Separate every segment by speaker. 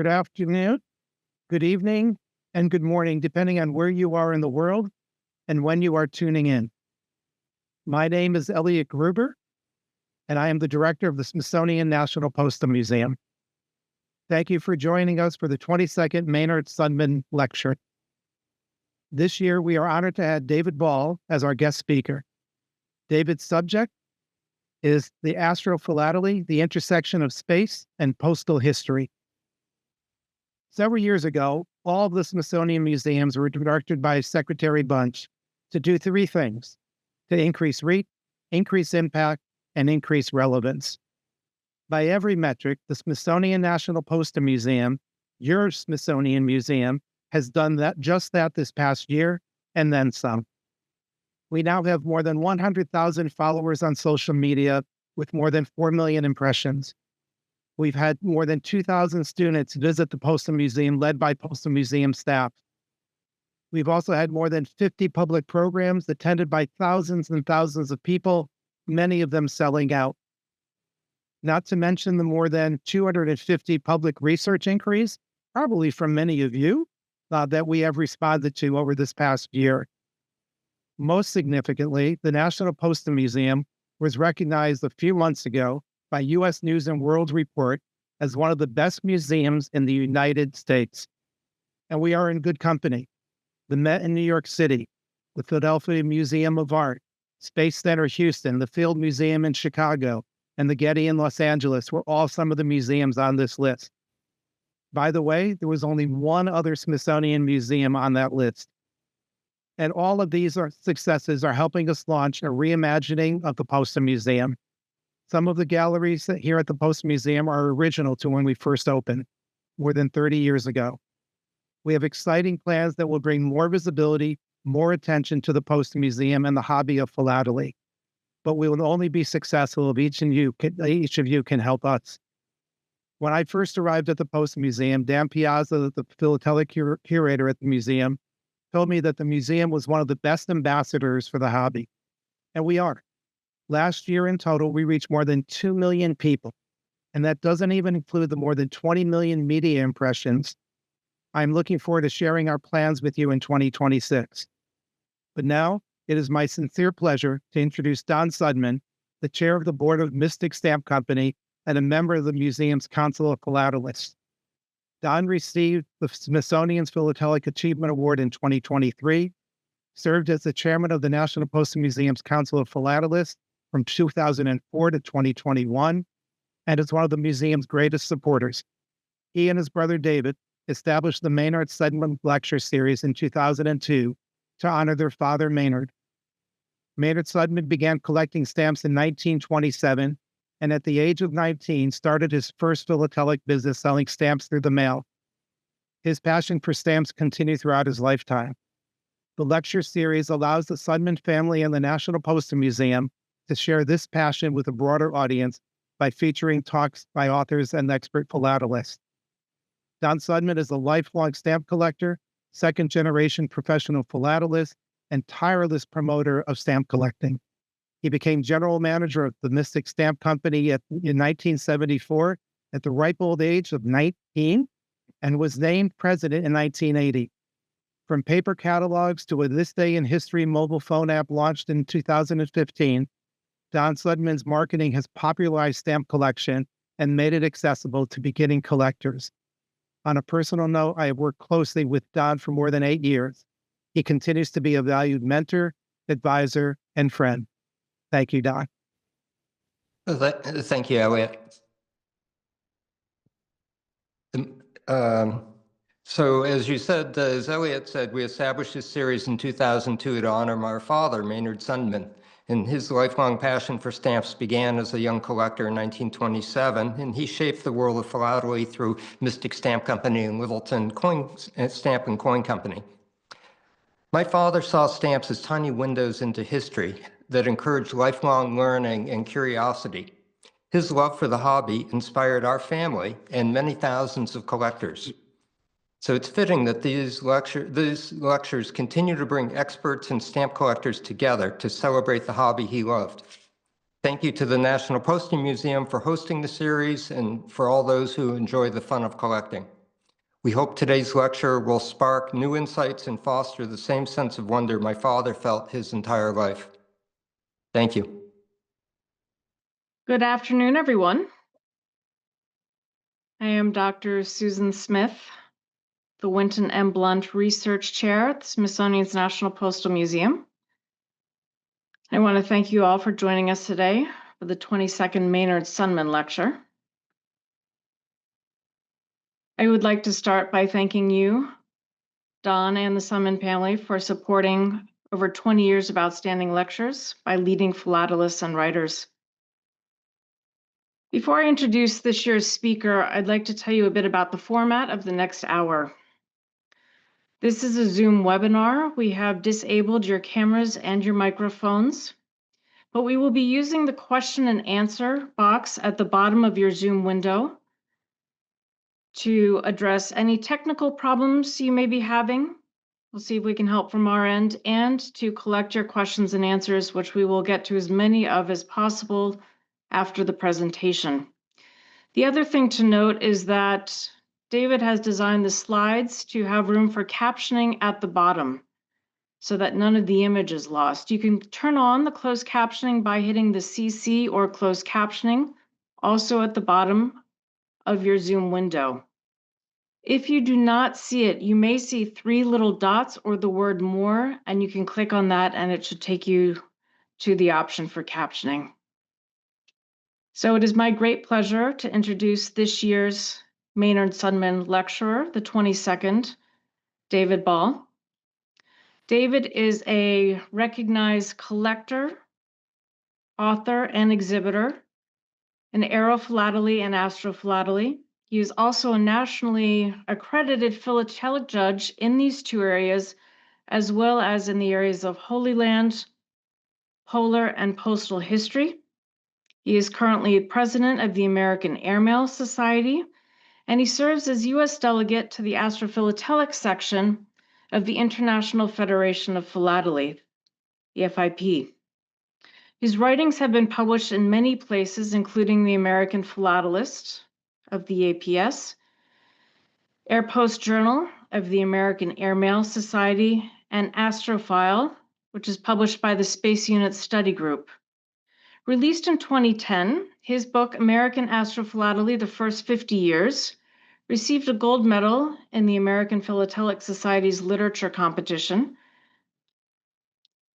Speaker 1: good afternoon, good evening, and good morning, depending on where you are in the world and when you are tuning in. My name is Elliot Gruber, and I am the director of the Smithsonian National Postal Museum. Thank you for joining us for the 22nd Maynard Sundman Lecture. This year, we are honored to have David Ball as our guest speaker. David's subject is the Astrophilately, the intersection of space and postal history. Several years ago, all of the Smithsonian museums were directed by Secretary Bunch to do three things: to increase reach, increase impact, and increase relevance. By every metric, the Smithsonian National Postal Museum, your Smithsonian Museum, has done just that this past year, and then some. We now have more than 100,000 followers on social media with more than 4 million impressions. We've had more than 2,000 students visit the Postal Museum led by Postal Museum staff. We've also had more than 50 public programs attended by thousands and thousands of people, many of them selling out. Not to mention the more than 250 public research inquiries, probably from many of you, that we have responded to over this past year. Most significantly, the National Postal Museum was recognized a few months ago by U.S. News and World Report as one of the best museums in the United States. And we are in good company. The Met in New York City, the Philadelphia Museum of Art, Space Center Houston, the Field Museum in Chicago, and the Getty in Los Angeles were all some of the museums on this list. By the way, there was only one other Smithsonian museum on that list. And all of these successes are helping us launch a reimagining of the Postal Museum. Some of the galleries here at the Postal Museum are original to when we first opened, more than 30 years ago. We have exciting plans that will bring more visibility, more attention to the Postal Museum and the hobby of philately. But we will only be successful if each of you can help us. When I first arrived at the Postal Museum, Dan Piazza, the philatelic curator at the museum, told me that the museum was one of the best ambassadors for the hobby. And we are. Last year in total, we reached more than 2 million people. And that doesn't even include the more than 20 million media impressions. I'm looking forward to sharing our plans with you in 2026. But now, it is my sincere pleasure to introduce Don Sundman, the chair of the board of Mystic Stamp Company and a member of the museum's Council of Philatelists. Don received the Smithsonian's Philatelic Achievement Award in 2023, served as the chairman of the National Postal Museum's Council of Philatelists from 2004 to 2021, and is one of the museum's greatest supporters. He and his brother David established the Maynard Sundman Lecture Series in 2002 to honor their father, Maynard. Maynard Sundman began collecting stamps in 1927, and at the age of 19, started his first philatelic business selling stamps through the mail. His passion for stamps continued throughout his lifetime. The lecture series allows the Sundman family and the National Postal Museum to share this passion with a broader audience by featuring talks by authors and expert philatelists. Don Sundman is a lifelong stamp collector, second-generation professional philatelist, and tireless promoter of stamp collecting. He became general manager of the Mystic Stamp Company in 1974 at the ripe old age of 19 and was named president in 1980. From paper catalogs to a This Day in History mobile phone app launched in 2015, Don Sundman's marketing has popularized stamp collection and made it accessible to beginning collectors. On a personal note, I have worked closely with Don for more than 8 years. He continues to be a valued mentor, advisor, and friend. Thank you, Don.
Speaker 2: Thank you, Elliot. So as you said, as Elliot said, we established this series in 2002 to honor our father, Maynard Sundman. And his lifelong passion for stamps began as a young collector in 1927, and he shaped the world of philately through Mystic Stamp Company and Littleton Stamp and Coin Company. My father saw stamps as tiny windows into history that encouraged lifelong learning and curiosity. His love for the hobby inspired our family and many thousands of collectors. So it's fitting that these lectures continue to bring experts and stamp collectors together to celebrate the hobby he loved. Thank you to the National Postal Museum for hosting the series and for all those who enjoy the fun of collecting. We hope today's lecture will spark new insights and foster the same sense of wonder my father felt his entire life. Thank you.
Speaker 3: Good afternoon, everyone. I am Dr. Susan Smith, the Winton M. Blunt Research Chair at the Smithsonian's National Postal Museum. I want to thank you all for joining us today for the 22nd Maynard Sundman Lecture. I would like to start by thanking you, Don and the Sundman family, for supporting over 20 years of outstanding lectures by leading philatelists and writers. Before I introduce this year's speaker, I'd like to tell you a bit about the format of the next hour. This is a Zoom webinar. We have disabled your cameras and your microphones, but we will be using the question and answer box at the bottom of your Zoom window to address any technical problems you may be having. We'll see if we can help from our end, and to collect your questions and answers, which we will get to as many of as possible after the presentation. The other thing to note is that David has designed the slides to have room for captioning at the bottom so that none of the image is lost. You can turn on the closed captioning by hitting the CC or closed captioning, also at the bottom of your Zoom window. If you do not see it, you may see 3 little dots or the word more, and you can click on that and it should take you to the option for captioning. So it is my great pleasure to introduce this year's Maynard Sundman lecturer, the 22nd, David Ball. David is a recognized collector, author, and exhibitor in aerospace and astrophilately. He is also a nationally accredited philatelic judge in these 2 areas, as well as in the areas of Holy Land, polar, and postal history. He is currently president of the American Airmail Society, and he serves as U.S. delegate to the astrophilatelic section of the International Federation of Philately, the FIP. His writings have been published in many places, including the American Philatelist of the APS, Air Post Journal of the American Airmail Society, and Astrophile, which is published by the Space Unit Study Group. Released in 2010, his book, American Astrophilately, The First 50 Years, received a gold medal in the American Philatelic Society's literature competition,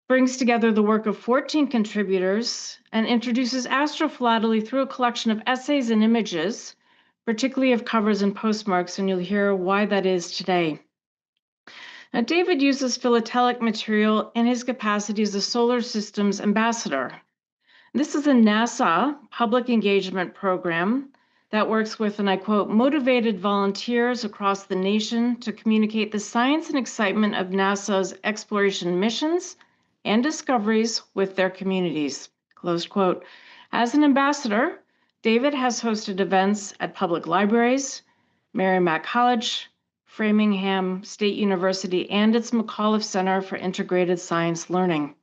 Speaker 3: brings together the work of 14 contributors, and introduces astrophilately through a collection of essays and images, particularly of covers and postmarks, and you'll hear why that is today. Now, David uses philatelic material in his capacity as a solar systems ambassador. This is a NASA public engagement program that works with, and I quote, motivated volunteers across the nation to communicate the science and excitement of NASA's exploration missions and discoveries with their communities, close quote. As an ambassador, David has hosted events at public libraries, Merrimack College, Framingham State University, and its McAuliffe Center for Integrated Science Learning.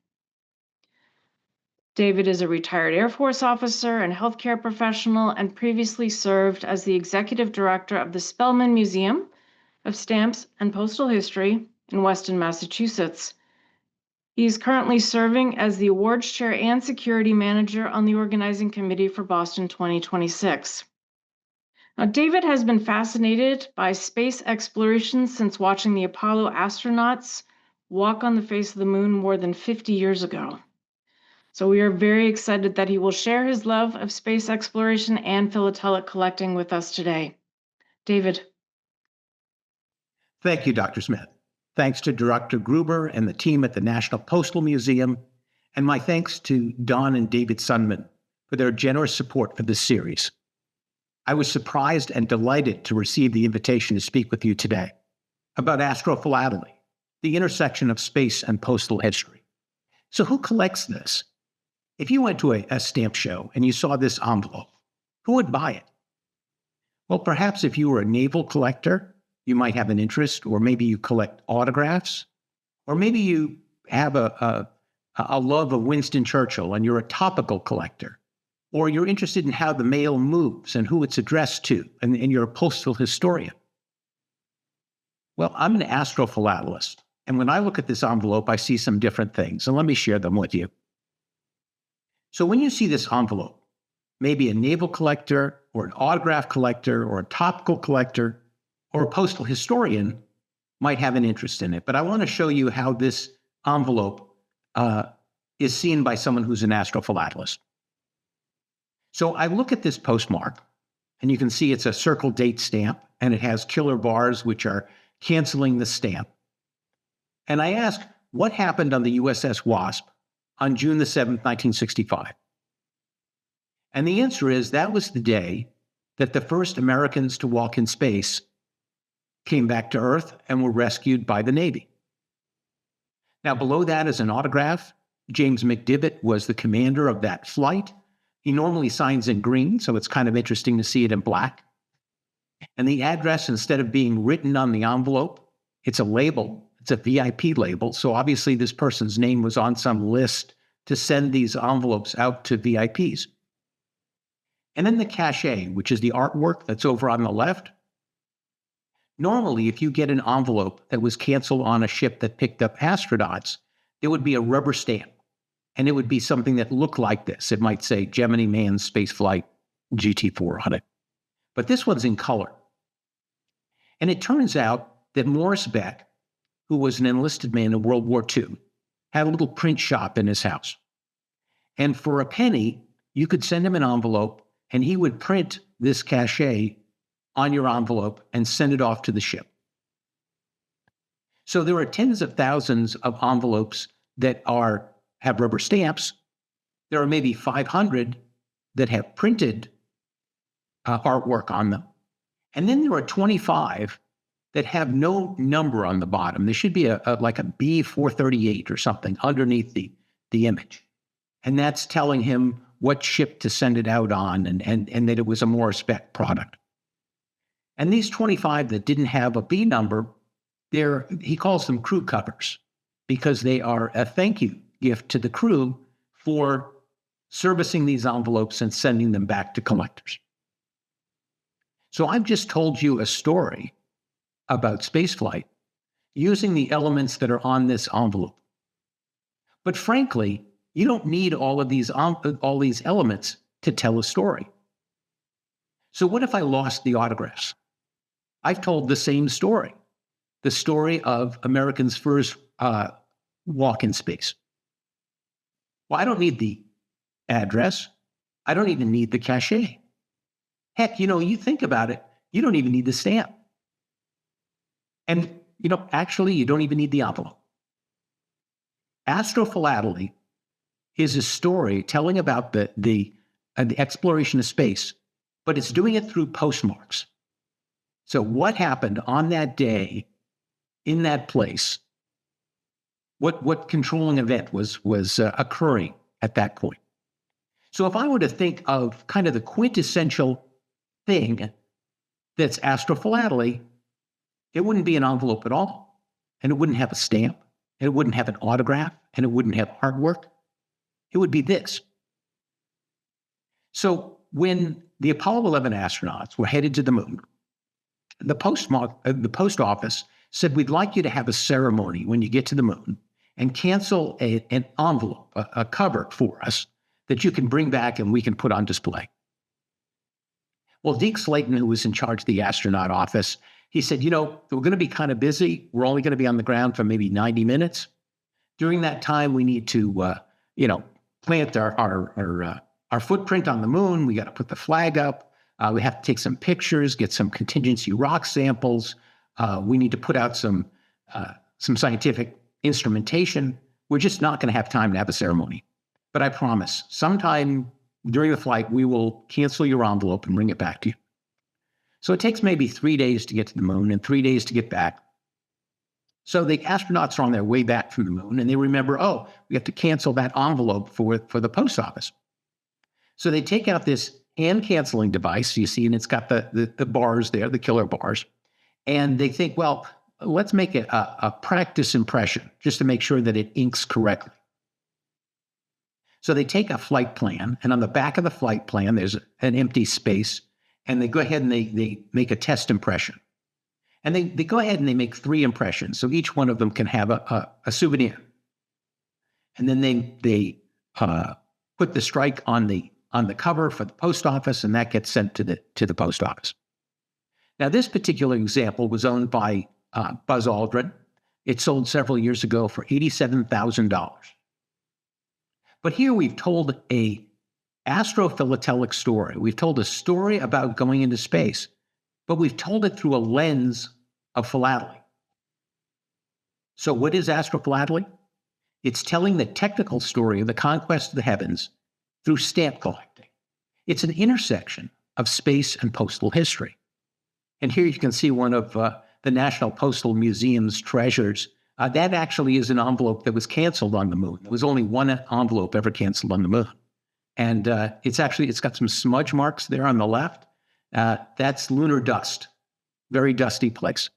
Speaker 3: David is a retired Air Force officer and healthcare professional, and previously served as the executive director of the Spelman Museum of Stamps and Postal History in Weston, Massachusetts. He is currently serving as the awards chair and security manager on the organizing committee for Boston 2026. Now, David has been fascinated by space exploration since watching the Apollo astronauts walk on the face of the moon more than 50 years ago. So we are very excited that he will share his love of space exploration and philatelic collecting with us today. David.
Speaker 4: Thank you, Dr. Smith. Thanks to Director Gruber and the team at the National Postal Museum, and my thanks to Don and David Sundman for their generous support for this series. I was surprised and delighted to receive the invitation to speak with you today about astrophilately, the intersection of space and postal history. So who collects this? If you went to a stamp show and you saw this envelope, who would buy it? Well, perhaps if you were a naval collector, you might have an interest, or maybe you collect autographs, or maybe you have a love of Winston Churchill and you're a topical collector, or you're interested in how the mail moves and who it's addressed to, and you're a postal historian. Well, I'm an astrophilatelist, and when I look at this envelope, I see some different things, and let me share them with you. So when you see this envelope, maybe a naval collector or an autograph collector or a topical collector or a postal historian might have an interest in it. But I want to show you how this envelope is seen by someone who's an astrophilatelist. So I look at this postmark, and you can see it's a circle date stamp, and it has killer bars, which are canceling the stamp. And I ask, what happened on the USS Wasp on June the 7th, 1965? And the answer is that was the day that the first Americans to walk in space came back to Earth and were rescued by the Navy. Now, below that is an autograph. James McDivitt was the commander of that flight. He normally signs in green, so it's kind of interesting to see it in black. And the address, instead of being written on the envelope, it's a label. It's a VIP label. So obviously this person's name was on some list to send these envelopes out to VIPs. And then the cachet, which is the artwork that's over on the left. Normally, if you get an envelope that was canceled on a ship that picked up astronauts, there would be a rubber stamp. And it would be something that looked like this. It might say Gemini Manned Spaceflight GT4 on it. But this one's in color. And it turns out that Morris Beck, who was an enlisted man in World War II, had a little print shop in his house. And for a penny, you could send him an envelope, and he would print this cachet on your envelope and send it off to the ship. So there are tens of thousands of envelopes that have rubber stamps. There are maybe 500 that have printed artwork on them. And then there are 25 that have no number on the bottom. There should be like a B438 or something underneath the image. And that's telling him what ship to send it out on and that it was a Morris Beck product. And these 25 that didn't have a B number, he calls them crew covers because they are a thank you gift to the crew for servicing these envelopes and sending them back to collectors. So I've just told you a story about spaceflight using the elements that are on this envelope. But frankly, you don't need all these elements to tell a story. So what if I lost the autographs? I've told the same story, the story of Americans' first walk in space. Well, I don't need the address. I don't even need the cachet. Heck, you think about it, you don't even need the stamp. And, actually, you don't even need the envelope. Astrophilately is a story telling about the exploration of space, but it's doing it through postmarks. So what happened on that day in that place? What controlling event was occurring at that point? So if I were to think of kind of the quintessential thing that's astrophilately, it wouldn't be an envelope at all, and it wouldn't have a stamp, and it wouldn't have an autograph, and it wouldn't have artwork. It would be this. So when the Apollo 11 astronauts were headed to the moon, the post office said, we'd like you to have a ceremony when you get to the moon and cancel an envelope, a cover for us that you can bring back and we can put on display. Well, Deke Slayton, who was in charge of the astronaut office, he said, we're going to be kind of busy. We're only going to be on the ground for maybe 90 minutes. During that time, we need to, plant our footprint on the moon. We got to put the flag up. We have to take some pictures, get some contingency rock samples. We need to put out some scientific instrumentation. We're just not going to have time to have a ceremony. But I promise, sometime during the flight, we will cancel your envelope and bring it back to you. So it takes maybe 3 days to get to the moon and 3 days to get back. So the astronauts are on their way back from the moon, and they remember, we have to cancel that envelope for the post office. So they take out this hand-canceling device, you see, and it's got the bars there, the killer bars. And they think, well, let's make it a practice impression just to make sure that it inks correctly. So they take a flight plan, and on the back of the flight plan, there's an empty space, and they go ahead and they make a test impression. And they go ahead and they make 3 impressions. So each one of them can have a souvenir. And then they put the strike on the cover for the post office, and that gets sent to the post office. Now, this particular example was owned by Buzz Aldrin. It sold several years ago for $87,000. But here we've told a astrophilatelic story. We've told a story about going into space, but we've told it through a lens of philately. So what is astrophilately? It's telling the technical story of the conquest of the heavens through stamp collecting. It's an intersection of space and postal history. And here you can see one of the National Postal Museum's treasures. That actually is an envelope that was canceled on the moon. There was only one envelope ever canceled on the moon. And it's got some smudge marks there on the left. That's lunar dust. Very dusty place.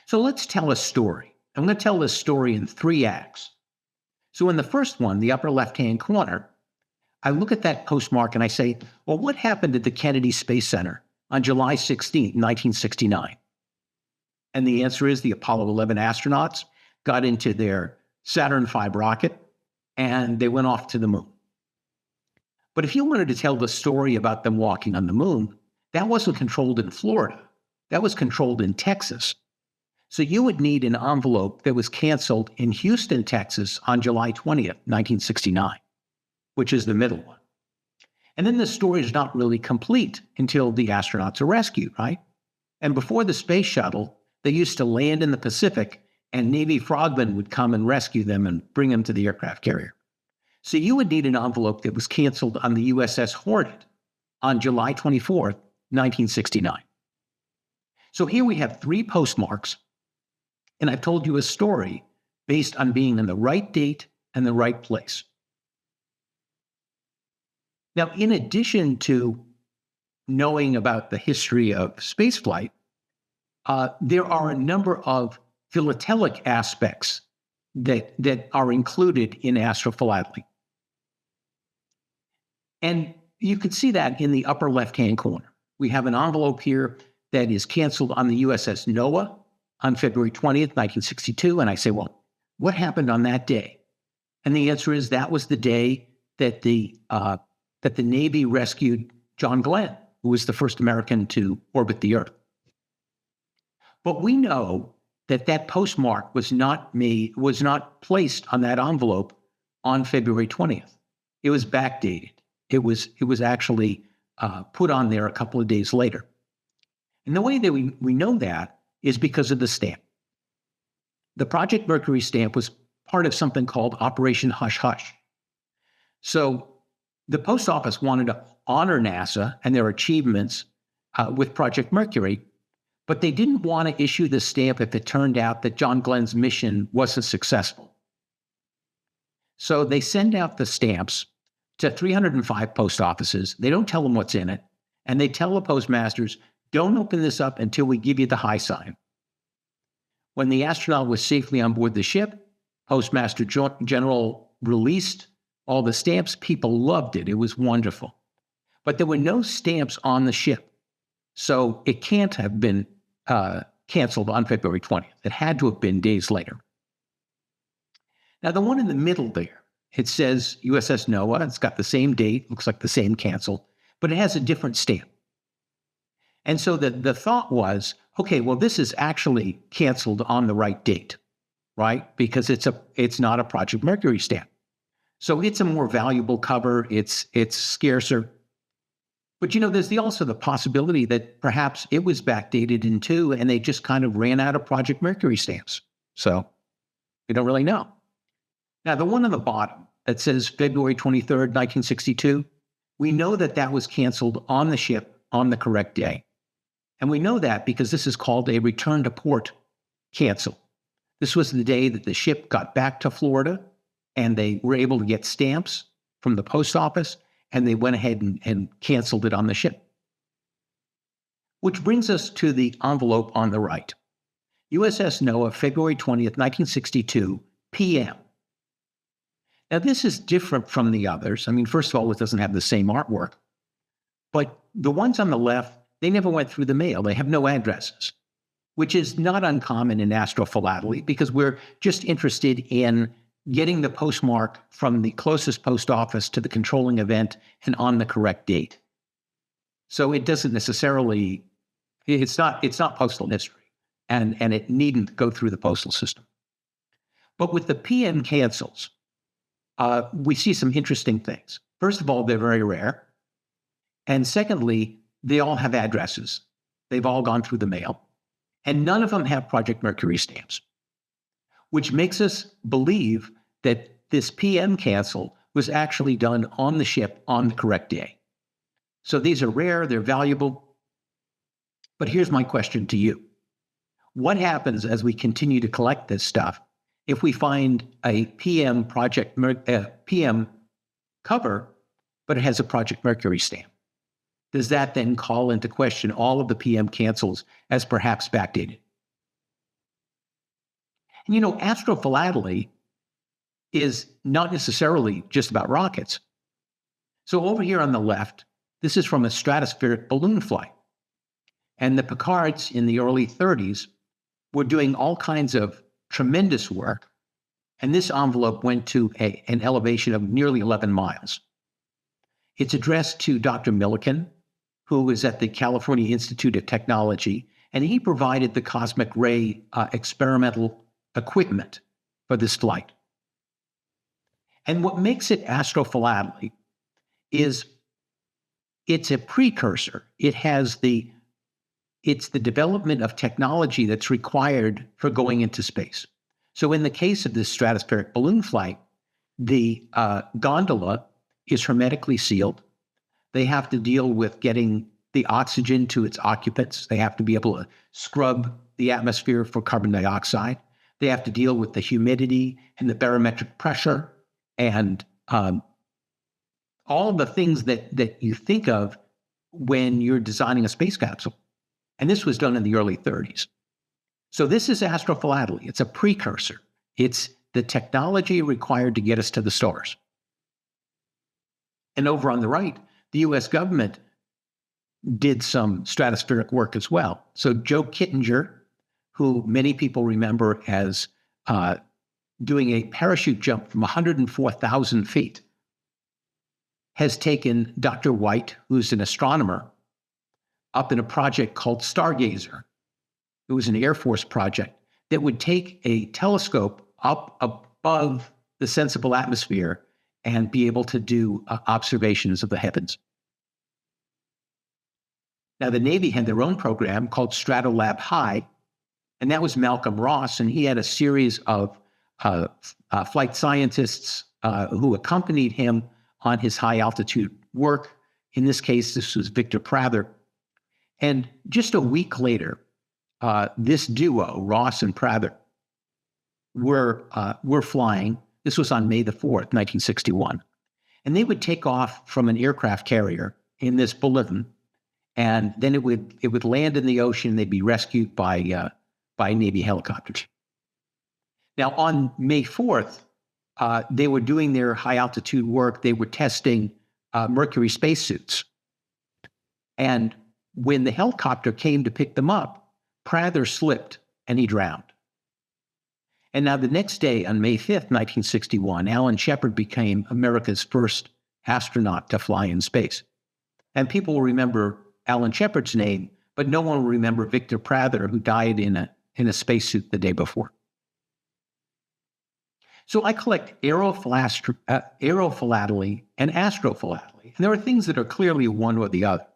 Speaker 4: So let's tell a story. I'm going to tell this story in 3 acts. So in the first one, the upper left-hand corner, I look at that postmark and I say, well, what happened at the Kennedy Space Center on July 16, 1969? And the answer is the Apollo 11 astronauts got into their Saturn V rocket and they went off to the moon. But if you wanted to tell the story about them walking on the moon, that wasn't controlled in Florida. That was controlled in Texas. So you would need an envelope that was canceled in Houston, Texas on July 20th, 1969, which is the middle one. And then the story is not really complete until the astronauts are rescued, right? And before the space shuttle, they used to land in the Pacific and Navy frogmen would come and rescue them and bring them to the aircraft carrier. So you would need an envelope that was canceled on the USS Hornet on July 24th, 1969. So here we have 3 postmarks, and I've told you a story based on being in the right date and the right place. Now, in addition to knowing about the history of spaceflight, there are a number of philatelic aspects that are included in astrophilately. And you can see that in the upper left-hand corner. We have an envelope here that is canceled on the USS Noah on February 20th, 1962. And I say, well, what happened on that day? And the answer is that was the day that the Navy rescued John Glenn, who was the first American to orbit the Earth. But we know that postmark was not placed on that envelope on February 20th. It was backdated. It was actually put on there a couple of days later. And the way that we know that is because of the stamp. The Project Mercury stamp was part of something called Operation Hush Hush. So the Post Office wanted to honor NASA and their achievements with Project Mercury, but they didn't want to issue the stamp if it turned out that John Glenn's mission wasn't successful. So they send out the stamps to 305 post offices. They don't tell them what's in it, and they tell the postmasters, don't open this up until we give you the high sign. When the astronaut was safely on board the ship, Postmaster General released all the stamps. People loved it. It was wonderful. But there were no stamps on the ship. So it can't have been canceled on February 20th. It had to have been days later. Now, the one in the middle there, it says USS Noah. It's got the same date, looks like the same cancel, but it has a different stamp. And so the thought was, okay, well, this is actually canceled on the right date, right? Because it's not a Project Mercury stamp. So it's a more valuable cover. It's scarcer. But, there's also the possibility that perhaps it was backdated in 2 and they just kind of ran out of Project Mercury stamps. So we don't really know. Now, the one on the bottom that says February 23rd, 1962, we know that was canceled on the ship on the correct day. And we know that because this is called a return to port cancel. This was the day that the ship got back to Florida and they were able to get stamps from the post office, and they went ahead and canceled it on the ship. Which brings us to the envelope on the right. USS Noah, February 20th, 1962, p.m. Now, this is different from the others. I mean, first of all, it doesn't have the same artwork. But the ones on the left, They never went through the mail. They have no addresses, which is not uncommon in astrophilately because we're just interested in getting the postmark from the closest post office to the controlling event and on the correct date. So it doesn't necessarily, it's not postal history, and it needn't go through the postal system. But with the PM cancels, we see some interesting things. First of all, they're very rare. And secondly, they all have addresses. They've all gone through the mail. And none of them have Project Mercury stamps, which makes us believe that this PM cancel was actually done on the ship on the correct day. So these are rare, they're valuable. But here's my question to you. What happens as we continue to collect this stuff if we find a PM cover, but it has a Project Mercury stamp? Does that then call into question all of the PM cancels as perhaps backdated? And astrophilately is not necessarily just about rockets. So over here on the left, this is from a stratospheric balloon flight. And the Picards in the early 30s were doing all kinds of tremendous work. And this envelope went to an elevation of nearly 11 miles. It's addressed to Dr. Millikan, who was at the California Institute of Technology, and he provided the cosmic ray experimental equipment for this flight. And what makes it astrophilately is it's a precursor. It's the development of technology that's required for going into space. So in the case of this stratospheric balloon flight, the gondola is hermetically sealed. They have to deal with getting the oxygen to its occupants. They have to be able to scrub the atmosphere for carbon dioxide. They have to deal with the humidity and the barometric pressure and all of the things that you think of when you're designing a space capsule. And this was done in the early 30s. So this is astrophilately. It's a precursor. It's the technology required to get us to the stars. And over on the right, the US government did some stratospheric work as well. So Joe Kittinger, who many people remember as doing a parachute jump from 104,000 feet, has taken Dr. White, who's an astronomer, up in a project called Stargazer. It was an Air Force project that would take a telescope up above the sensible atmosphere and be able to do observations of the heavens. Now, the Navy had their own program called Stratolab High, and that was Malcolm Ross, and he had a series of flight scientists who accompanied him on his high-altitude work. In this case, this was Victor Prather. And just a week later, this duo, Ross and Prather, were flying. This was on May the 4th, 1961. And they would take off from an aircraft carrier in this balloon, and then it would land in the ocean. They'd be rescued by Navy helicopters. Now, on May 4th, they were doing their high-altitude work. They were testing Mercury spacesuits. And when the helicopter came to pick them up, Prather slipped and he drowned. And now the next day, on May 5th, 1961, Alan Shepard became America's first astronaut to fly in space. And people will remember Alan Shepard's name, but no one will remember Victor Prather, who died in a spacesuit the day before. So I collect aerophilately and astrophilately. And there are things that are clearly one or the other.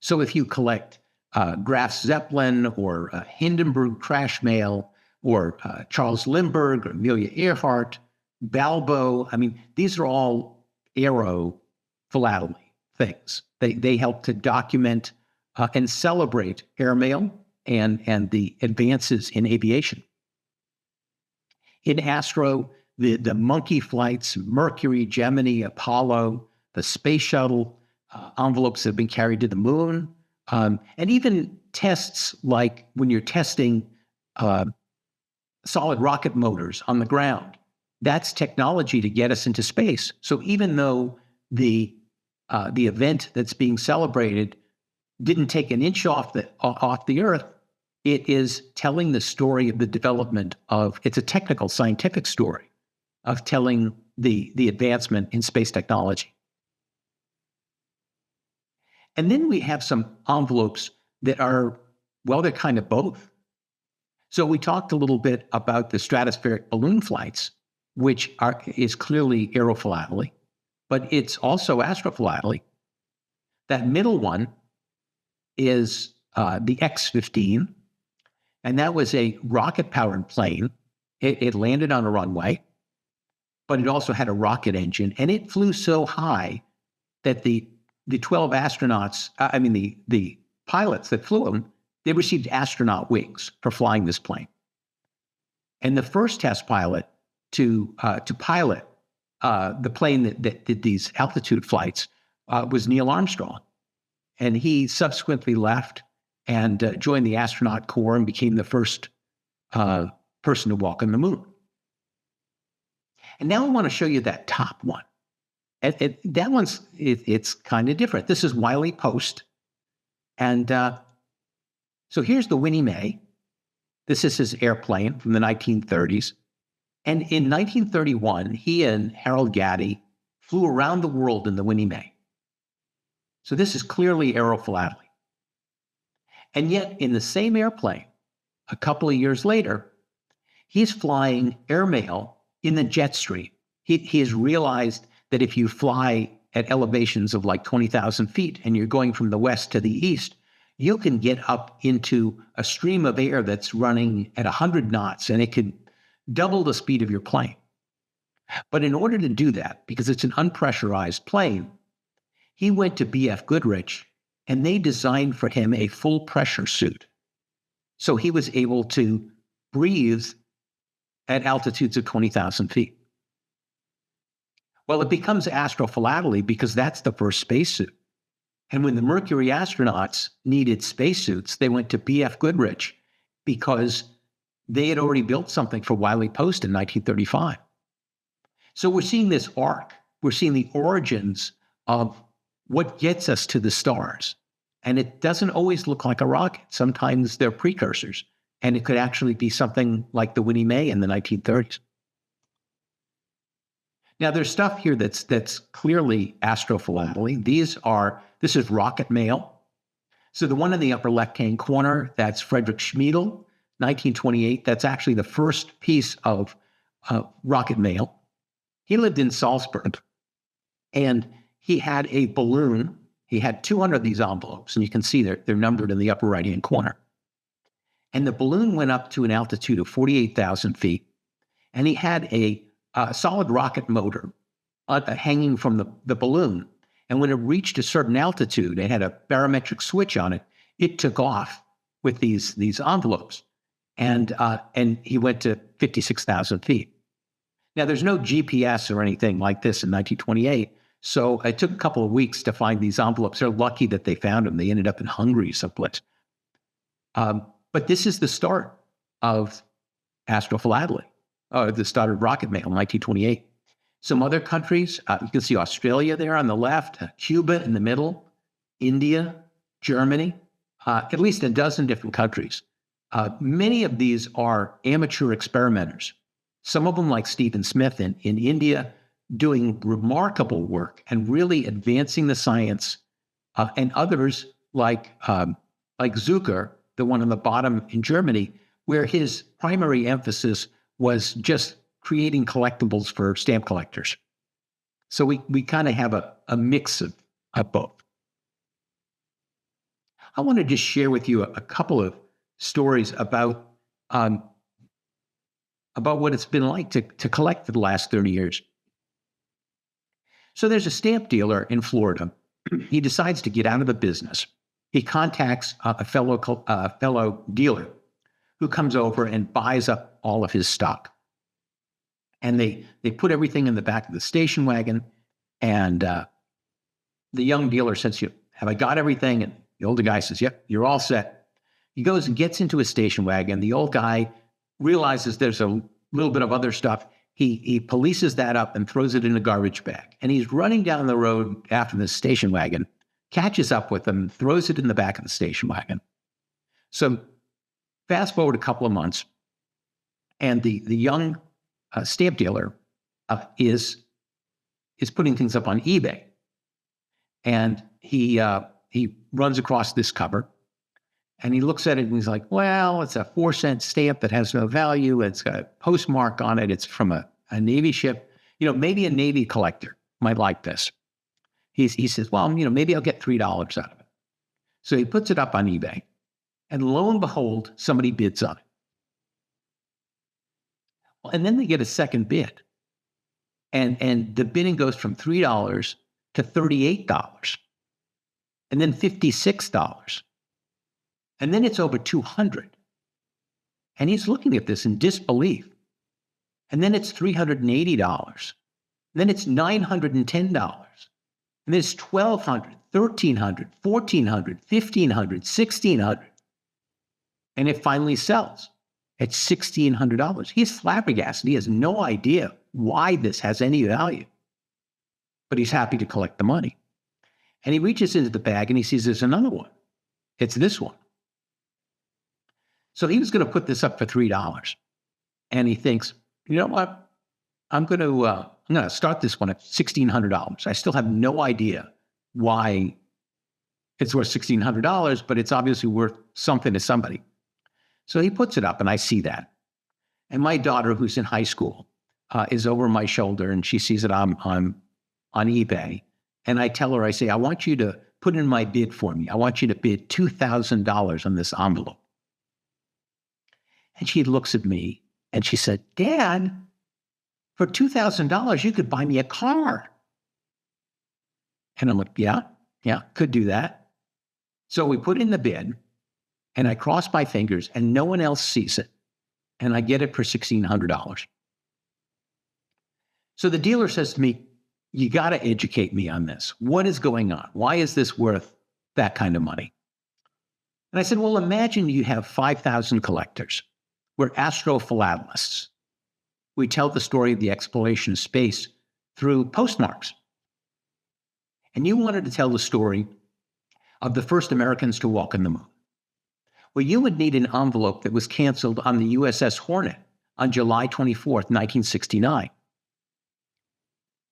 Speaker 4: So if you collect Graf Zeppelin or Hindenburg crash mail or Charles Lindbergh or Amelia Earhart, Balbo, these are all aerophilately things. They help to document and celebrate airmail and the advances in aviation. In astro, the monkey flights, Mercury, Gemini, Apollo, the space shuttle, envelopes that have been carried to the moon, and even tests like when you're testing solid rocket motors on the ground. That's technology to get us into space. So even though the event that's being celebrated didn't take an inch off the Earth. It is telling the story of the development of, it's a technical, scientific story of telling the advancement in space technology. And then we have some envelopes that are, well, they're kind of both. So we talked a little bit about the stratospheric balloon flights, which is clearly aerophilately, but it's also astrophilately. That middle one is the X-15, and that was a rocket-powered plane. It landed on a runway, but it also had a rocket engine, and it flew so high that the 12 astronauts, the pilots that flew them, they received astronaut wings for flying this plane. And the first test pilot to pilot the plane that did these altitude flights was Neil Armstrong. And he subsequently left and joined the astronaut corps and became the first person to walk on the moon. And now I want to show you that top one. That one's, it's kind of different. This is Wiley Post. And so here's the Winnie Mae. This is his airplane from the 1930s. And in 1931, he and Harold Gatty flew around the world in the Winnie Mae. So this is clearly aerophilately. And yet, in the same airplane, a couple of years later, he's flying airmail in the jet stream. He has realized that if you fly at elevations of like 20,000 feet and you're going from the west to the east, you can get up into a stream of air that's running at 100 knots, and it could double the speed of your plane. But in order to do that, because it's an unpressurized plane, he went to B.F. Goodrich, and they designed for him a full pressure suit. So he was able to breathe at altitudes of 20,000 feet. Well, it becomes astrophilately because that's the first spacesuit. And when the Mercury astronauts needed spacesuits, they went to B.F. Goodrich because they had already built something for Wiley Post in 1935. So we're seeing this arc. We're seeing the origins of what gets us to the stars. And it doesn't always look like a rocket. Sometimes they're precursors. And it could actually be something like the Winnie Mae in the 1930s. Now, there's stuff here that's clearly astrophilately. This is rocket mail. So the one in the upper left-hand corner, that's Frederick Schmiedel, 1928. That's actually the first piece of rocket mail. He lived in Salzburg, and he had a balloon. He had 200 of these envelopes, and you can see they're numbered in the upper right-hand corner. And the balloon went up to an altitude of 48,000 feet, and he had a solid rocket motor hanging from the balloon. And when it reached a certain altitude, it had a barometric switch on it. It took off with these envelopes, and he went to 56,000 feet. Now, there's no GPS or anything like this in 1928, so it took a couple of weeks to find these envelopes. They're lucky that they found them. They ended up in Hungary someplace. But this is the start of astrophilately, the start of rocket mail in 1928. Some other countries, you can see Australia there on the left, Cuba in the middle, India, Germany, at least a dozen different countries. Many of these are amateur experimenters. Some of them, like Stephen Smith in India, doing remarkable work and really advancing the science, and others like Zucker, the one on the bottom in Germany, where his primary emphasis was just creating collectibles for stamp collectors. So we kind of have a mix of both. I want to just share with you a couple of stories about what it's been like to collect for the last 30 years. So there's a stamp dealer in Florida. He decides to get out of the business. He contacts a fellow dealer who comes over and buys up all of his stock. And they put everything in the back of the station wagon. And the young dealer says, have I got everything? And the older guy says, yep, you're all set. He goes and gets into his station wagon. The old guy realizes there's a little bit of other stuff. He polices that up and throws it in a garbage bag. And he's running down the road after the station wagon catches up with him, throws it in the back of the station wagon. So fast forward a couple of months, and the young stamp dealer is putting things up on eBay. And he runs across this cover, and he looks at it and he's like, well, it's a 4-cent stamp that has no value. It's got a postmark on it. It's from a Navy ship. Maybe a Navy collector might like this. He says, well, maybe I'll get $3 out of it. So he puts it up on eBay, and lo and behold, somebody bids on it. And then they get a second bid. And the bidding goes from $3 to $38, and then $56. And then it's over $200. And he's looking at this in disbelief. And then it's $380. Then it's $910. And then it's $1,200, $1,300, $1,400, $1,500, $1,600. And it finally sells at $1,600. He's flabbergasted. He has no idea why this has any value. But he's happy to collect the money. And he reaches into the bag and he sees there's another one. It's this one. So he was going to put this up for $3. And he thinks, you know what? I'm going to start this one at $1,600. I still have no idea why it's worth $1,600, but it's obviously worth something to somebody. So he puts it up, and I see that. And my daughter, who's in high school, is over my shoulder, and she sees it on eBay. And I tell her, I say, I want you to put in my bid for me. I want you to bid $2,000 on this envelope. And she looks at me and she said, Dad, for $2,000, you could buy me a car. And I'm like, yeah, could do that. So we put in the bid, and I cross my fingers, and no one else sees it. And I get it for $1,600. So the dealer says to me, you got to educate me on this. What is going on? Why is this worth that kind of money? And I said, well, imagine you have 5,000 collectors. We're astrophilatelists. We tell the story of the exploration of space through postmarks. And you wanted to tell the story of the first Americans to walk on the moon. Well, you would need an envelope that was canceled on the USS Hornet on July 24th, 1969.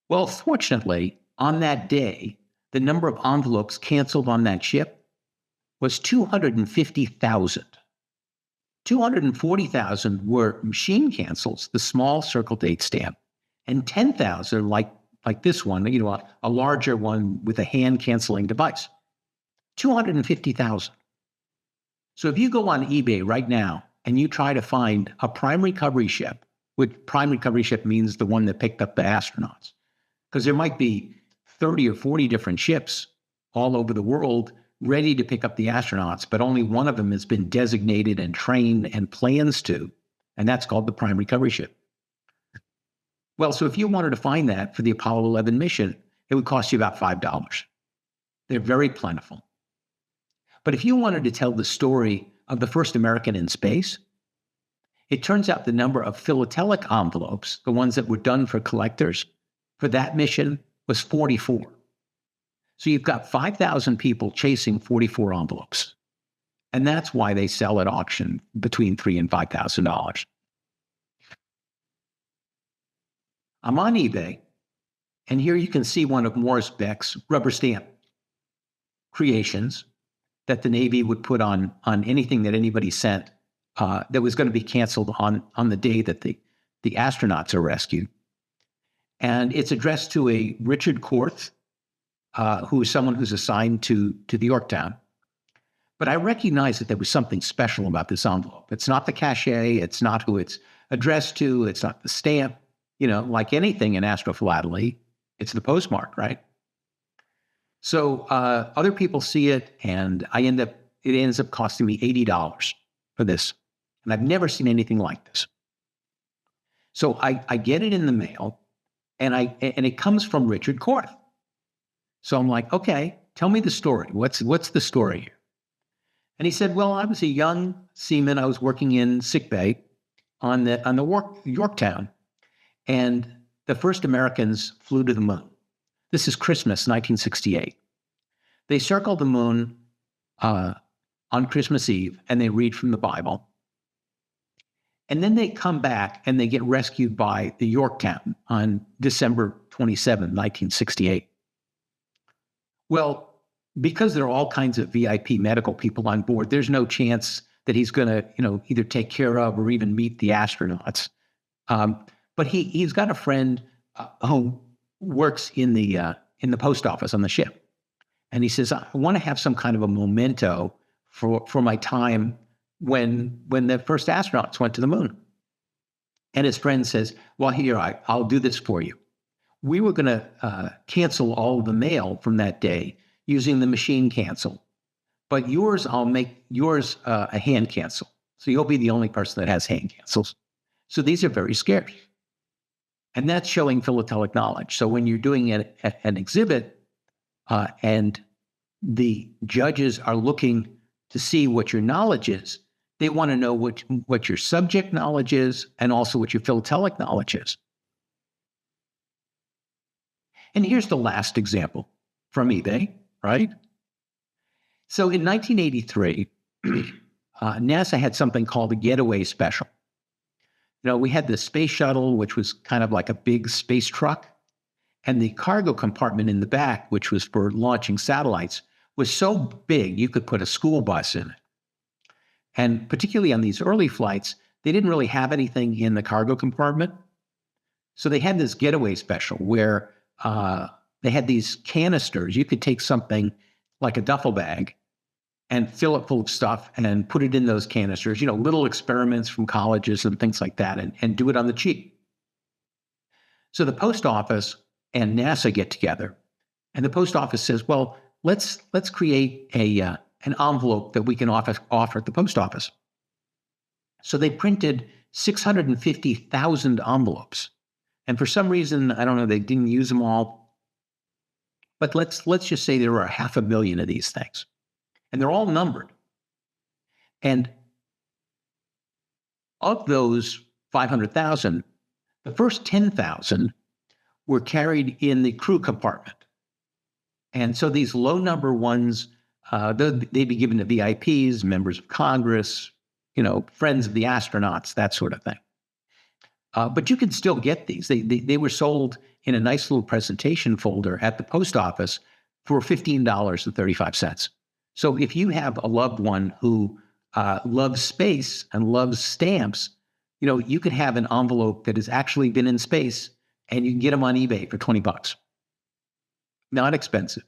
Speaker 4: Well, fortunately, on that day, the number of envelopes canceled on that ship was 250,000. 240,000 were machine cancels, the small circle date stamp, and 10,000 like this one, a larger one with a hand canceling device. 250,000. So if you go on eBay right now and you try to find a prime recovery ship, which prime recovery ship means the one that picked up the astronauts, because there might be 30 or 40 different ships all over the world ready to pick up the astronauts, but only one of them has been designated and trained and plans to, and that's called the prime recovery ship. Well, so if you wanted to find that for the Apollo 11 mission, it would cost you about $5. They're very plentiful. But if you wanted to tell the story of the first American in space, it turns out the number of philatelic envelopes, the ones that were done for collectors, for that mission was 44. So you've got 5,000 people chasing 44 envelopes. And that's why they sell at auction between $3,000 and $5,000. I'm on eBay, and here you can see one of Morris Beck's rubber stamp creations that the Navy would put on anything that anybody sent that was going to be canceled on the day that the astronauts are rescued. And it's addressed to a Richard Korth, who is someone who's assigned to the Yorktown. But I recognize that there was something special about this envelope. It's not the cachet. It's not who it's addressed to. It's not the stamp. Like anything in Astrophilately, it's the postmark, right? So other people see it, and it ends up costing me $80 for this. And I've never seen anything like this. So I get it in the mail, and it comes from Richard Korth. So I'm like, okay, tell me the story. What's the story here? And he said, well, I was a young seaman. I was working in sickbay on the Yorktown, and the first Americans flew to the moon. This is Christmas, 1968. They circle the moon on Christmas Eve, and they read from the Bible. And then they come back and they get rescued by the Yorktown on December 27, 1968. Well, because there are all kinds of VIP medical people on board, there's no chance that he's going to, either take care of or even meet the astronauts. But he's got a friend who works in the post office on the ship, and he says, "I want to have some kind of a memento for my time when the first astronauts went to the moon." And his friend says, "Well, here, I'll do this for you. We were going to cancel all of the mail from that day using the machine cancel. But I'll make yours a hand cancel. So you'll be the only person that has hand cancels. So these are very scarce." And that's showing philatelic knowledge. So when you're doing an exhibit and the judges are looking to see what your knowledge is, they want to know what your subject knowledge is and also what your philatelic knowledge is. And here's the last example from eBay, right? So in 1983, NASA had something called a getaway special. We had the space shuttle, which was kind of like a big space truck, and the cargo compartment in the back, which was for launching satellites, was so big you could put a school bus in it. And particularly on these early flights, they didn't really have anything in the cargo compartment. So they had this getaway special where they had these canisters. You could take something like a duffel bag and fill it full of stuff and then put it in those canisters, little experiments from colleges and things like that, and do it on the cheap. So the post office and NASA get together, and the post office says, well, let's create an envelope that we can offer at the post office. So they printed 650,000 envelopes. And for some reason, I don't know, they didn't use them all. But let's just say there were 500,000 of these things. And they're all numbered. And of those 500,000, the first 10,000 were carried in the crew compartment. And so these low number ones, they'd be given to VIPs, members of Congress, friends of the astronauts, that sort of thing. But you can still get these. They were sold in a nice little presentation folder at the post office for $15.35. So if you have a loved one who loves space and loves stamps, you could have an envelope that has actually been in space, and you can get them on eBay for $20. Not expensive.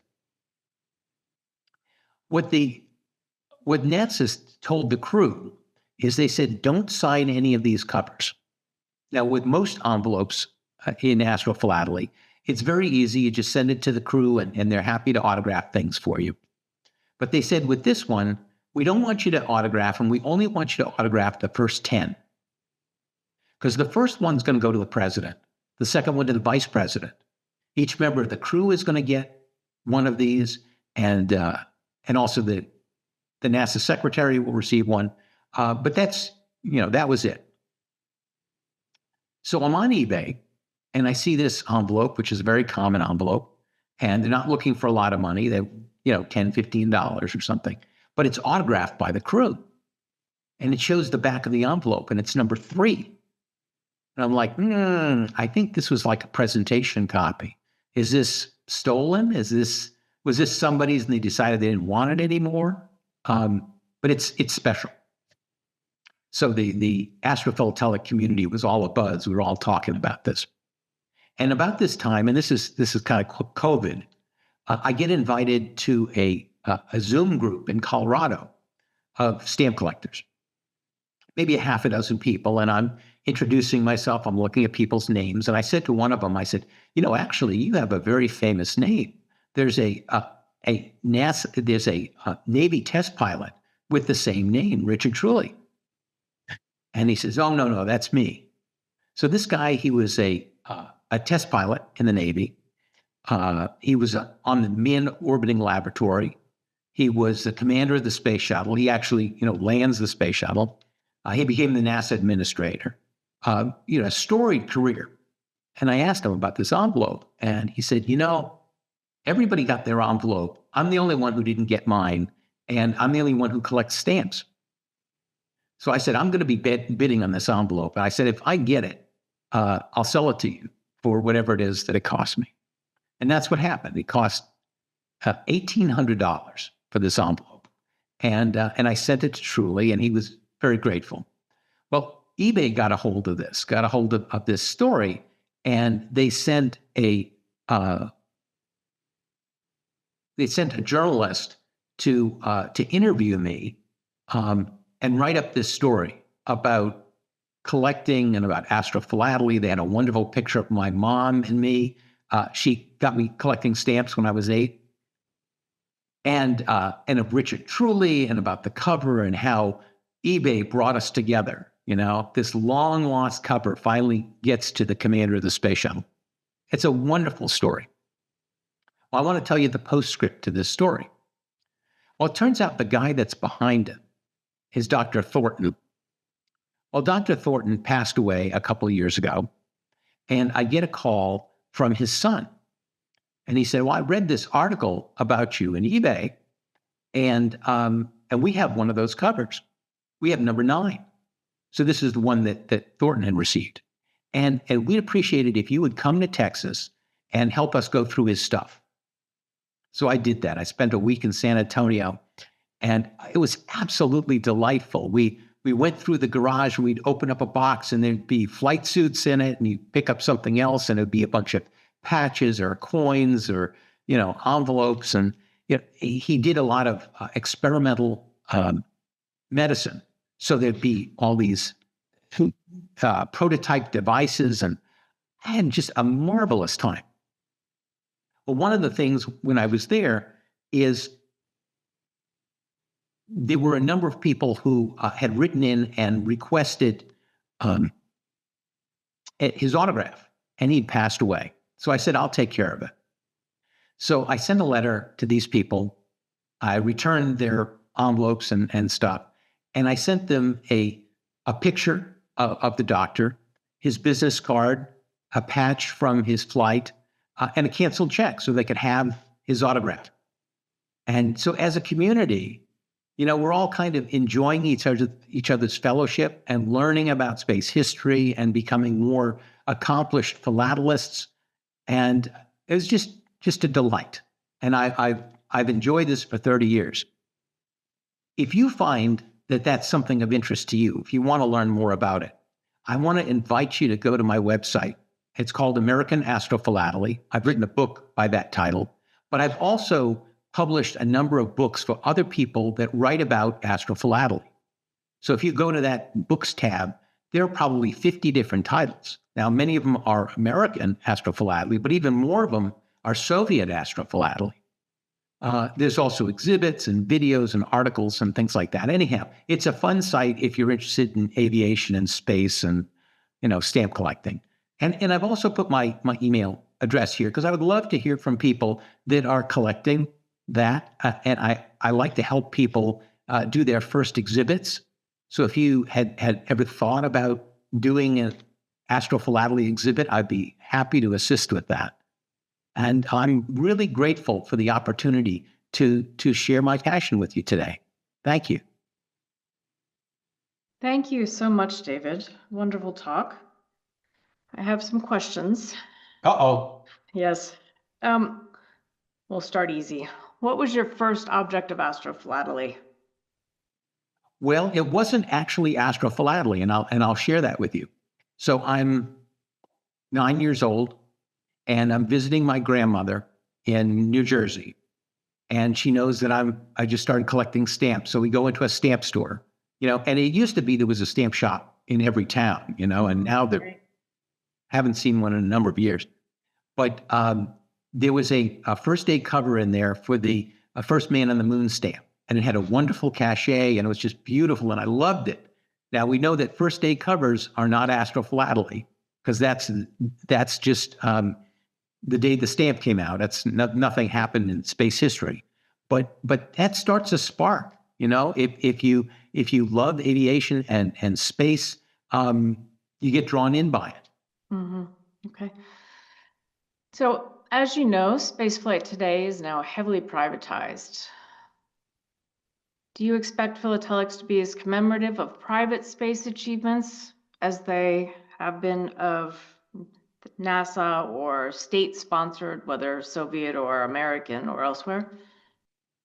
Speaker 4: What NASA told the crew is they said, don't sign any of these covers. Now, with most envelopes in Astrophilately, it's very easy. You just send it to the crew, and they're happy to autograph things for you. But they said, with this one, we don't want you to autograph them. We only want you to autograph the first 10. Because the first one's going to go to the president, the second one to the vice president. Each member of the crew is going to get one of these, and also the NASA secretary will receive one. But that's, that was it. So I'm on eBay, and I see this envelope, which is a very common envelope, and they're not looking for a lot of money. They, $10, $15 or something, but it's autographed by the crew. And it shows the back of the envelope, and it's number 3. And I'm like, I think this was like a presentation copy. Is this stolen? Was this somebody's and they decided they didn't want it anymore? But it's special. So the astrophilatelic community was all abuzz. We were all talking about this. And about this time, and this is kind of COVID, I get invited to a Zoom group in Colorado of stamp collectors, maybe a half a dozen people, and I'm introducing myself. I'm looking at people's names, and I said to one of them, I said, actually, you have a very famous name. There's a Navy test pilot with the same name, Richard Truly. And he says, oh, no, that's me. So this guy, he was a test pilot in the Navy. He was on the Min orbiting laboratory. He was the commander of the space shuttle. He actually, lands the space shuttle. He became the NASA administrator. A storied career. And I asked him about this envelope, and he said, Everybody got their envelope. I'm the only one who didn't get mine, and I'm the only one who collects stamps. So I said, I'm going to be bidding on this envelope. And I said, if I get it, I'll sell it to you for whatever it is that it cost me. And that's what happened. It cost $1,800 for this envelope. And I sent it to Truly, and he was very grateful. Well, eBay got a hold of this, of this story, and they sent a journalist to interview me and write up this story about collecting and about astrophilately. They had a wonderful picture of my mom and me. She got me collecting stamps when I was 8. And of Richard Truly, and about the cover, and how eBay brought us together. This long lost cover finally gets to the commander of the space shuttle. It's a wonderful story. Well, I want to tell you the postscript to this story. Well, it turns out the guy that's behind it is Dr. Thornton. Well, Dr. Thornton passed away a couple of years ago, and I get a call from his son. And he said, well, I read this article about you in eBay, and we have one of those covers. We have number 9. So this is the one that Thornton had received. And we'd appreciate it if you would come to Texas and help us go through his stuff. So I did that. I spent a week in San Antonio, and it was absolutely delightful. We went through the garage, and we'd open up a box, and there'd be flight suits in it, and you'd pick up something else, and it'd be a bunch of patches or coins or, envelopes. And he did a lot of experimental medicine. So there'd be all these prototype devices, and I had just a marvelous time. Well, one of the things when I was there is there were a number of people who had written in and requested his autograph, and he'd passed away. So I said, I'll take care of it. So I sent a letter to these people. I returned their envelopes and stuff. And I sent them a picture of the doctor, his business card, a patch from his flight, and a canceled check so they could have his autograph. And so as a community, we're all kind of enjoying each other's fellowship and learning about space history and becoming more accomplished philatelists. And it was just a delight. And I've enjoyed this for 30 years. If you find that that's something of interest to you, if you want to learn more about it, I want to invite you to go to my website. It's called American Astrophilately. I've written a book by that title, but I've also published a number of books for other people that write about astrophilately. So if you go to that books tab, there are probably 50 different titles. Now, many of them are American astrophilately, but even more of them are Soviet astrophilately. There's also exhibits and videos and articles and things like that. Anyhow, it's a fun site if you're interested in aviation and space and, stamp collecting. And I've also put my email address here because I would love to hear from people that are collecting that. And I like to help people do their first exhibits. So if you had ever thought about doing an astrophilately exhibit, I'd be happy to assist with that. And I'm really grateful for the opportunity to share my passion with you today. Thank you.
Speaker 3: Thank you so much, David. Wonderful talk. I have some questions.
Speaker 4: Uh-oh.
Speaker 3: Yes. We'll start easy. What was your first object of astrophilately?
Speaker 4: Well, it wasn't actually astrophilately, and I'll share that with you. So I'm 9 years old, and I'm visiting my grandmother in New Jersey, and she knows that I just started collecting stamps. So we go into a stamp store, and it used to be there was a stamp shop in every town, and now there haven't seen one in a number of years. But there was a first day cover in there for the first man on the moon stamp, and it had a wonderful cachet, and it was just beautiful, and I loved it. Now we know that first day covers are not astrophilately because that's just the day the stamp came out. That's nothing happened in space history, but that starts a spark. If you love aviation and space, you get drawn in by it.
Speaker 3: Mm-hmm. Okay. So as you know, spaceflight today is now heavily privatized. Do you expect philatelics to be as commemorative of private space achievements as they have been of NASA or state-sponsored, whether Soviet or American or elsewhere?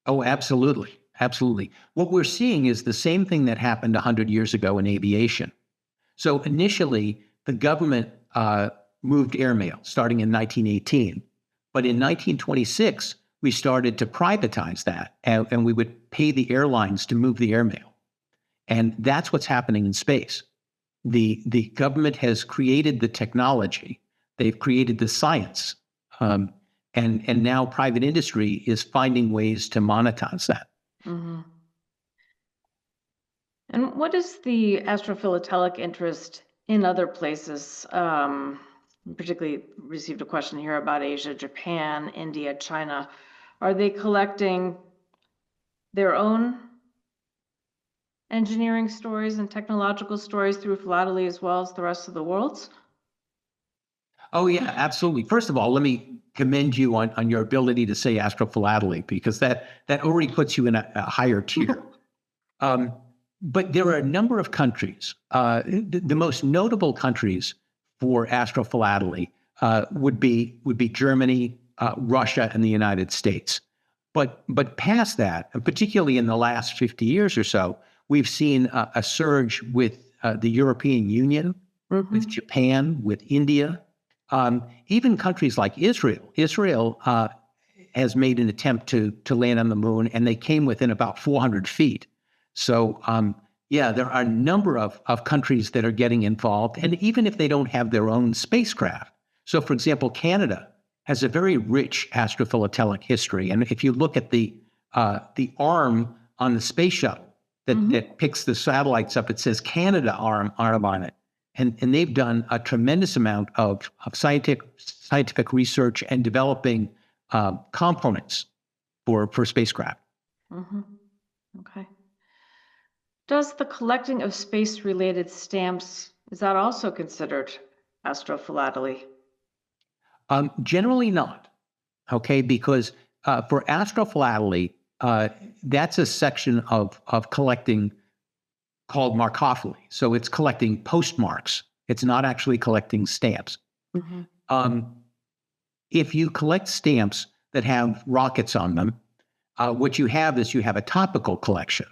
Speaker 4: Oh, absolutely. Absolutely. What we're seeing is the same thing that happened 100 years ago in aviation. So initially, the government moved airmail starting in 1918. But in 1926, we started to privatize that, and we would pay the airlines to move the airmail. And that's what's happening in space. The government has created the technology, they've created the science, and now private industry is finding ways to monetize that.
Speaker 3: Mm-hmm. And what is the astrophilatelic interest in other places? Particularly received a question here about Asia, Japan, India, China. Are they collecting their own engineering stories and technological stories through philately as well as the rest of the world's?
Speaker 4: Oh, yeah, absolutely. First of all, let me commend you on your ability to say astrophilately, because that already puts you in a higher tier. But there are a number of countries. The most notable countries for astrophilately would be Germany, Russia, and the United States. But past that, and particularly in the last 50 years or so, we've seen a surge with the European Union, with Japan, with India, even countries like Israel. Israel has made an attempt to land on the moon, and they came within about 400 feet. So, yeah, there are a number of countries that are getting involved, and even if they don't have their own spacecraft. So, for example, Canada has a very rich astrophilatelic history. And if you look at the arm on the space shuttle that picks the satellites up, it says Canada arm on it. And they've done a tremendous amount of scientific research and developing components for spacecraft.
Speaker 3: Okay. Does the collecting of space-related stamps, is that also considered astrophilately?
Speaker 4: Generally not, okay, because for astrophilately, that's a section of collecting called markophily. So it's collecting postmarks. It's not actually collecting stamps. If you collect stamps that have rockets on them, what you have is you have a topical collection.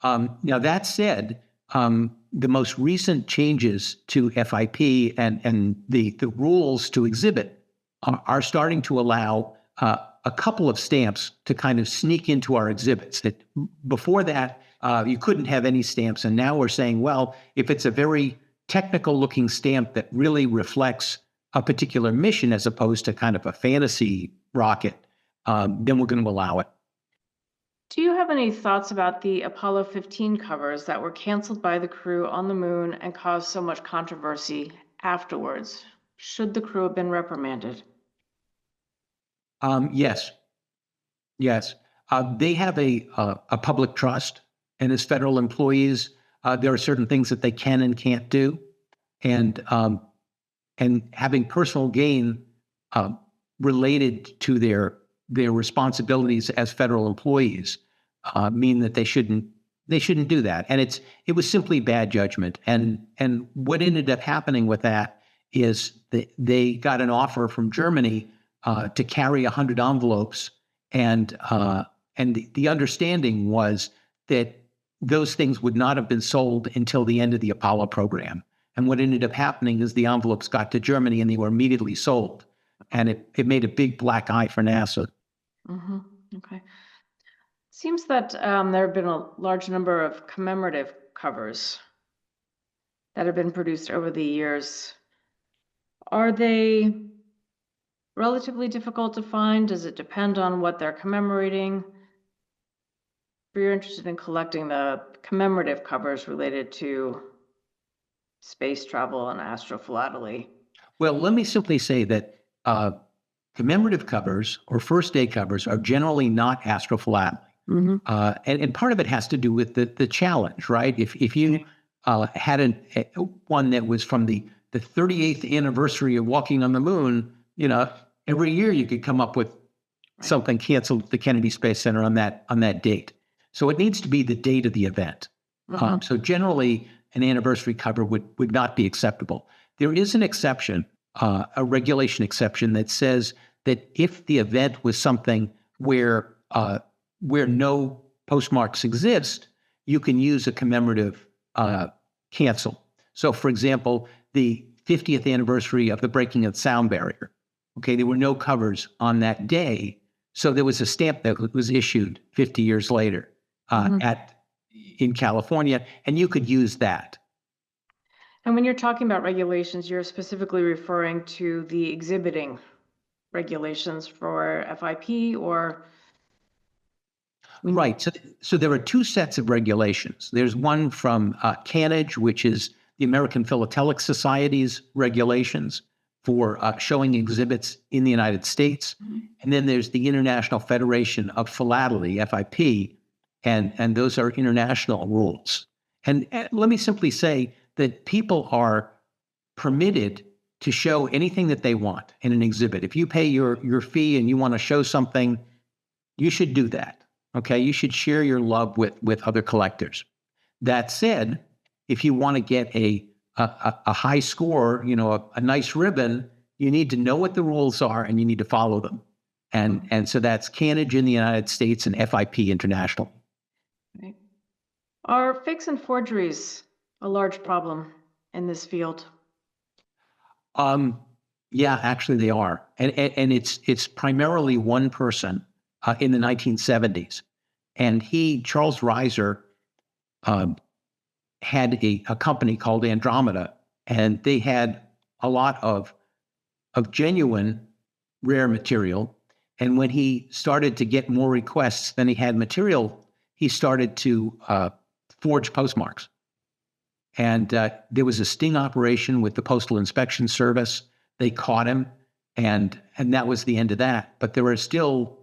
Speaker 4: Now, that said, the most recent changes to FIP and the rules to exhibit are starting to allow a couple of stamps to kind of sneak into our exhibits. That before that, you couldn't have any stamps. And now we're saying, well, if it's a very technical looking stamp that really reflects a particular mission as opposed to kind of a fantasy rocket, then we're going to allow it.
Speaker 3: Do you have any thoughts about the Apollo 15 covers that were canceled by the crew on the moon and caused so much controversy afterwards? Should the crew have been reprimanded?
Speaker 4: Yes. They have a public trust, and as federal employees, there are certain things that they can and can't do, and having personal gain related to their responsibilities as federal employees mean that they shouldn't do that. And it was simply bad judgment. And what ended up happening with that is that they got an offer from Germany to carry 100 envelopes, and the understanding was that those things would not have been sold until the end of the Apollo program. And what ended up happening is the envelopes got to Germany and they were immediately sold. And it made a big black eye for NASA.
Speaker 3: Okay. Seems that there have been a large number of commemorative covers that have been produced over the years. Are they relatively difficult to find? Does it depend on what they're commemorating? If you're interested in collecting the commemorative covers related to space travel and astrophilately.
Speaker 4: Well, let me simply say that commemorative covers or first day covers are generally not astrophilately. And part of it has to do with the challenge, right? If you had one that was from the 38th anniversary of walking on the moon, every year you could come up with something canceled at the Kennedy Space Center on that date. So it needs to be the date of the event. So generally, an anniversary cover would not be acceptable. There is an exception, a regulation exception that says that if the event was something where no postmarks exist, you can use a commemorative cancel. So, for example, the 50th anniversary of the breaking of the sound barrier. Okay, there were no covers on that day, so there was a stamp that was issued 50 years later in California, and you could use that.
Speaker 3: And when you're talking about regulations, you're specifically referring to the exhibiting regulations for FIP or?
Speaker 4: Right. So there are two sets of regulations. There's one from CANAGE, which is the American Philatelic Society's regulations for showing exhibits in the United States. And then there's the International Federation of Philately, FIP, and those are international rules. And let me simply say that people are permitted to show anything that they want in an exhibit. If you pay your fee and you want to show something, you should do that. Okay, you should share your love with other collectors. That said, if you want to get a high score, a nice ribbon, you need to know what the rules are and you need to follow them. And so that's CANAGE in the United States and FIP international.
Speaker 3: Right. Are fakes and forgeries a large problem in this field?
Speaker 4: Yeah, actually they are. And it's primarily one person in the 1970s. And Charles Reiser, had a company called Andromeda, and they had a lot of genuine rare material. And when he started to get more requests than he had material, he started to forge postmarks. And there was a sting operation with the Postal Inspection Service. They caught him, and that was the end of that. But there are still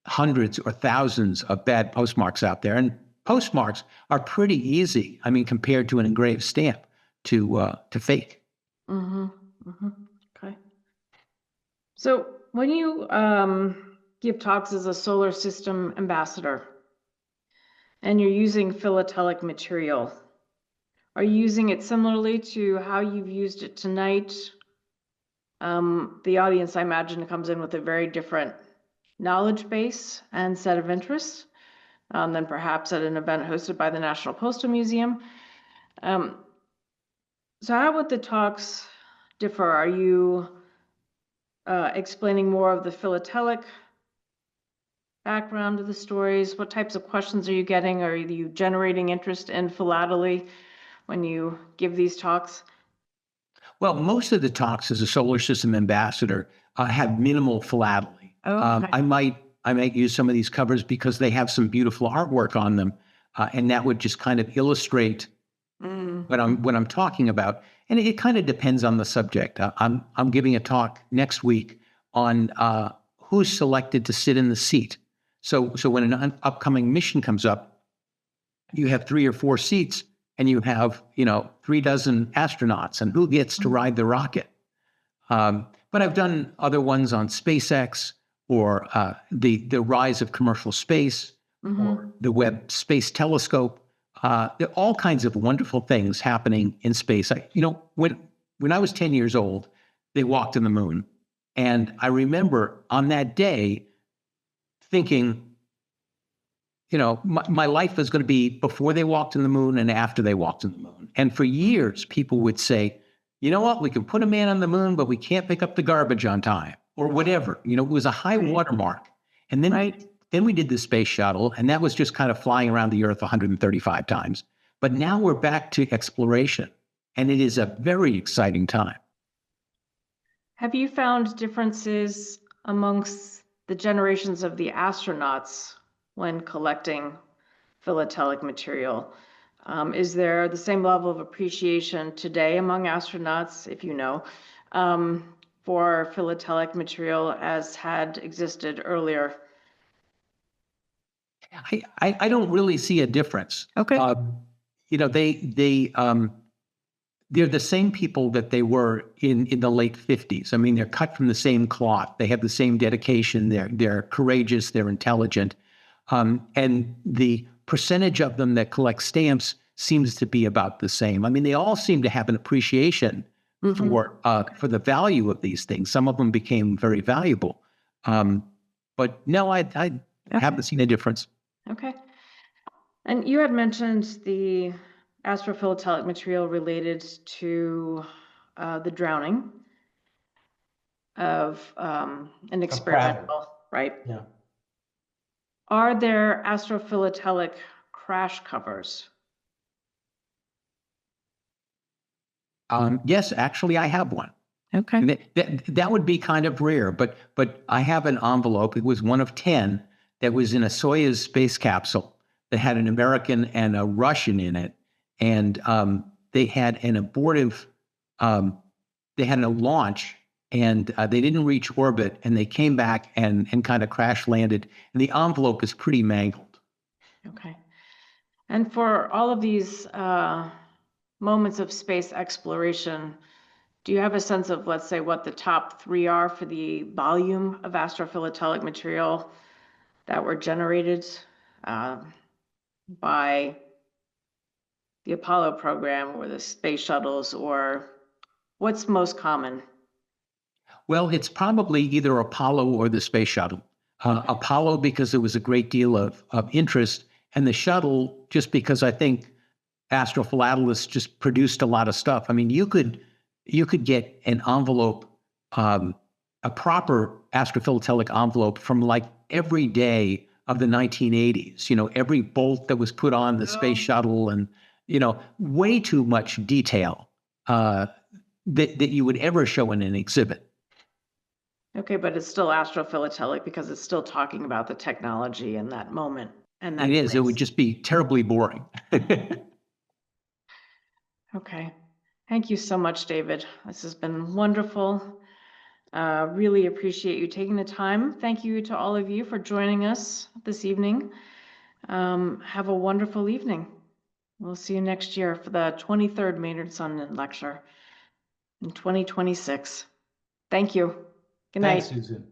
Speaker 4: hundreds or thousands of bad postmarks out there. And postmarks are pretty easy, compared to an engraved stamp to fake.
Speaker 3: Okay. So when you give talks as a solar system ambassador and you're using philatelic material, are you using it similarly to how you've used it tonight? The audience, I imagine, comes in with a very different knowledge base and set of interests than perhaps at an event hosted by the National Postal Museum. So how would the talks differ? Are you explaining more of the philatelic background of the stories? What types of questions are you getting? Are you generating interest in philately when you give these talks?
Speaker 4: Well, most of the talks as a solar system ambassador have minimal philately.
Speaker 3: Okay.
Speaker 4: I might use some of these covers because they have some beautiful artwork on them, and that would just kind of illustrate what I'm talking about. And it kind of depends on the subject. I'm giving a talk next week on who's selected to sit in the seat. So when an upcoming mission comes up, you have 3 or 4 seats, and you have 3 dozen astronauts, and who gets to ride the rocket. But I've done other ones on SpaceX, or the rise of commercial space, or the Webb Space Telescope. There are all kinds of wonderful things happening in space. When I was 10 years old, they walked on the moon. And I remember on that day thinking, my life is going to be before they walked on the moon and after they walked on the moon. And for years, people would say, you know what, we can put a man on the moon, but we can't pick up the garbage on time, or whatever. It was a high watermark. And then we did the space shuttle, and that was just kind of flying around the Earth 135 times. But now we're back to exploration, and it is a very exciting time.
Speaker 3: Have you found differences amongst the generations of the astronauts when collecting philatelic material? Is there the same level of appreciation today among astronauts, if you know, for philatelic material as had existed earlier?
Speaker 4: I don't really see a difference.
Speaker 3: Okay.
Speaker 4: they're the same people that they were in the late 50s. I mean, they're cut from the same cloth. They have the same dedication. They're courageous. They're intelligent. And the percentage of them that collect stamps seems to be about the same. I mean, they all seem to have an appreciation for the value of these things. Some of them became very valuable. But no, I haven't seen a difference.
Speaker 3: Okay. And you had mentioned the astrophilatelic material related to the drowning of an experimental, right?
Speaker 4: Yeah.
Speaker 3: Are there astrophilatelic crash covers?
Speaker 4: Yes, actually, I have one.
Speaker 3: Okay.
Speaker 4: And that would be kind of rare, but I have an envelope. It was one of 10 that was in a Soyuz space capsule that had an American and a Russian in it, and they had an abortive. They had a launch, and they didn't reach orbit, and they came back and kind of crash landed, and the envelope is pretty mangled.
Speaker 3: Okay. And for all of these moments of space exploration, do you have a sense of, let's say, what the top 3 are for the volume of astrophilatelic material that were generated by the Apollo program or the space shuttles, or what's most common?
Speaker 4: Well, it's probably either Apollo or the space shuttle. Apollo, because there was a great deal of interest, and the shuttle, just because I think astrophilatelist just produced a lot of stuff. I mean, you could get an envelope, a proper astrophilatelic envelope from like every day of the 1980s. You know, every bolt that was put on the space shuttle, and way too much detail that you would ever show in an exhibit.
Speaker 3: Okay, but it's still astrophilatelic because it's still talking about the technology in that moment. And that
Speaker 4: It is. It would just be terribly boring.
Speaker 3: Okay. Thank you so much, David. This has been wonderful. Really appreciate you taking the time. Thank you to all of you for joining us this evening. Have a wonderful evening. We'll see you next year for the 23rd Maynard Sundman lecture in 2026. Thank you. Good night.
Speaker 4: Thanks, Susan.